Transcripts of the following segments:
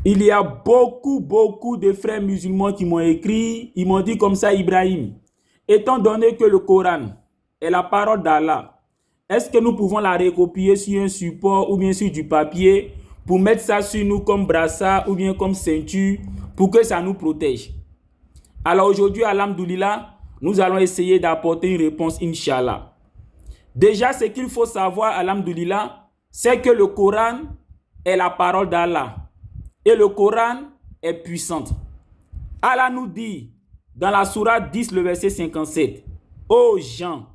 Il y a beaucoup de frères musulmans qui m'ont écrit, ils m'ont dit comme ça, Ibrahim, étant donné que le Coran est la parole d'Allah, est-ce que nous pouvons la recopier sur un support ou bien sur du papier pour mettre ça sur nous comme brassard ou bien comme ceinture pour que ça nous protège? Alors aujourd'hui, alhamdoulilah, nous allons essayer d'apporter une réponse, Inch'Allah. Déjà, ce qu'il faut savoir, alhamdoulilah, c'est que le Coran est la parole d'Allah. Et le Coran est puissant. Allah nous dit dans la sourate 10, le verset 57, ô gens,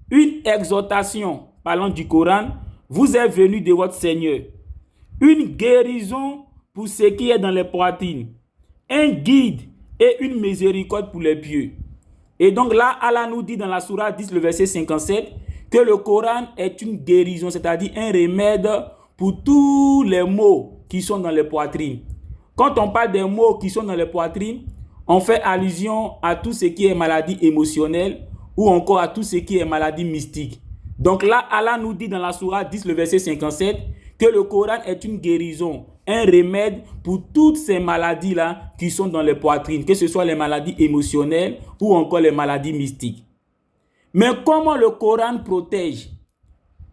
une exhortation parlant du Coran vous est venue de votre Seigneur. Une guérison pour ce qui est dans les poitrines. Un guide et une miséricorde pour les pieux. Et donc là, Allah nous dit dans la sourate 10, le verset 57, que le Coran est une guérison, c'est-à-dire un remède pour tous les maux qui sont dans les poitrines. Quand on parle des maux qui sont dans les poitrines, on fait allusion à tout ce qui est maladie émotionnelle ou encore à tout ce qui est maladie mystique. Donc là, Allah nous dit dans la sourate 10, le verset 57, que le Coran est une guérison, un remède pour toutes ces maladies-là qui sont dans les poitrines, que ce soit les maladies émotionnelles ou encore les maladies mystiques. Mais comment le Coran protège?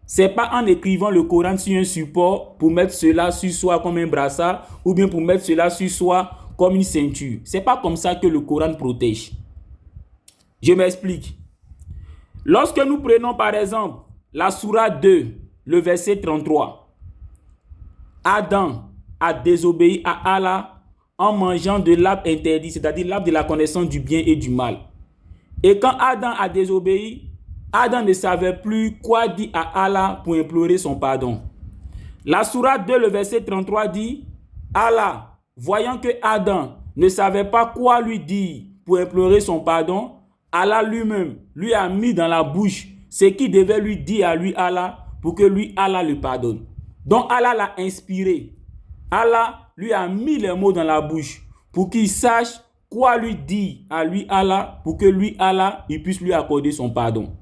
C'est pas en écrivant le Coran sur un support pour mettre cela sur soi comme un brassard ou bien pour mettre cela sur soi comme une ceinture. C'est pas comme ça que le Coran protège. Je m'explique. Lorsque nous prenons par exemple la sourate 2, le verset 33, Adam a désobéi à Allah en mangeant de l'arbre interdit, c'est-à-dire l'arbre de la connaissance du bien et du mal. Et quand Adam a désobéi, Adam ne savait plus quoi dire à Allah pour implorer son pardon. La sourate 2, le verset 33 dit, Allah, voyant que Adam ne savait pas quoi lui dire pour implorer son pardon, Allah lui-même lui a mis dans la bouche ce qu'il devait lui dire à lui, Allah, pour que lui, Allah, le pardonne. Donc Allah l'a inspiré. Allah lui a mis les mots dans la bouche pour qu'il sache quoi lui dire à lui, Allah, pour que lui, Allah, il puisse lui accorder son pardon.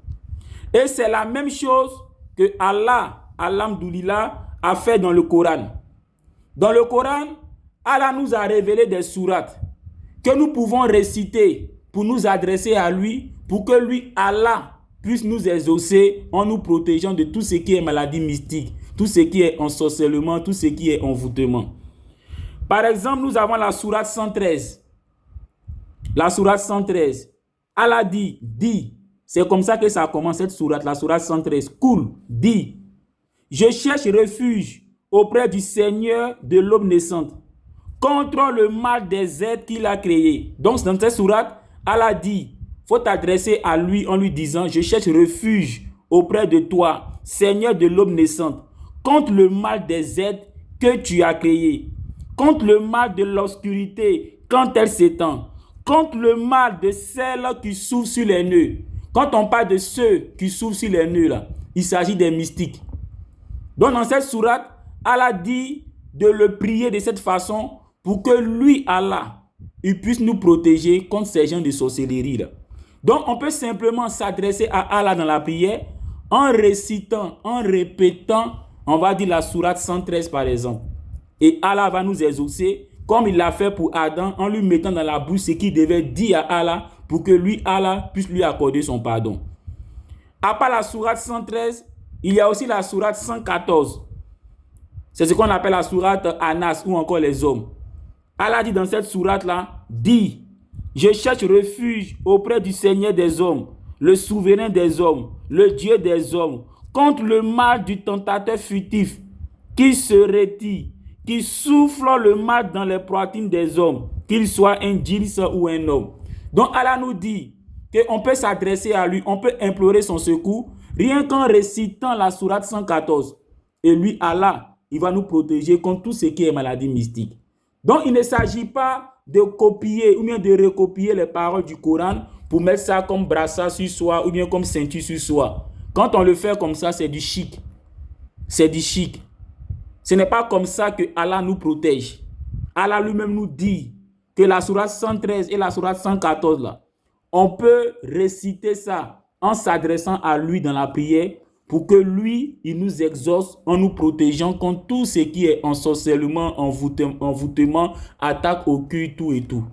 Et c'est la même chose que Allah, alhamdoulilah, a fait dans le Coran. Dans le Coran, Allah nous a révélé des sourates que nous pouvons réciter pour nous adresser à lui, pour que lui, Allah, puisse nous exaucer en nous protégeant de tout ce qui est maladie mystique, tout ce qui est ensorcellement, tout ce qui est envoûtement. Par exemple, nous avons la sourate 113. La sourate 113. Allah dit, c'est comme ça que ça commence cette sourate, la sourate 113. Cool, dit, je cherche refuge auprès du Seigneur de l'aube naissante contre le mal des êtres qu'il a créés. Donc dans cette sourate, Allah dit, faut t'adresser à lui en lui disant, je cherche refuge auprès de toi, Seigneur de l'aube naissante, contre le mal des êtres que tu as créés, contre le mal de l'obscurité quand elle s'étend, contre le mal de celles qui souffrent sur les nœuds. Quand on parle de ceux qui souffrent sur les nœuds, là, il s'agit des mystiques. Donc dans cette sourate, Allah dit de le prier de cette façon pour que lui, Allah, il puisse nous protéger contre ces gens de sorcellerie là. Donc on peut simplement s'adresser à Allah dans la prière en récitant, en répétant, on va dire la sourate 113 par exemple. Et Allah va nous exaucer comme il l'a fait pour Adam en lui mettant dans la bouche ce qu'il devait dire à Allah pour que lui, Allah, puisse lui accorder son pardon. À part la sourate 113, il y a aussi la sourate 114. C'est ce qu'on appelle la sourate Anas ou encore les hommes. Allah dit dans cette sourate-là, dit, je cherche refuge auprès du Seigneur des hommes, le souverain des hommes, le Dieu des hommes, contre le mal du tentateur fugitif qui se retire, qui souffle le mal dans les poitrines des hommes, qu'il soit un djinns ou un homme. Donc Allah nous dit qu'on peut s'adresser à lui, on peut implorer son secours, rien qu'en récitant la sourate 114. Et lui, Allah, il va nous protéger contre tout ce qui est maladie mystique. Donc il ne s'agit pas de copier ou bien de recopier les paroles du Coran pour mettre ça comme brassard sur soi ou bien comme ceinture sur soi. Quand on le fait comme ça, c'est du chic. C'est du chic. Ce n'est pas comme ça que Allah nous protège. Allah lui-même nous dit que la sourate 113 et la sourate 114, là, on peut réciter ça en s'adressant à lui dans la prière pour que lui, il nous exauce en nous protégeant contre tout ce qui est ensorcellement, envoûtement, attaque au cul, tout et tout.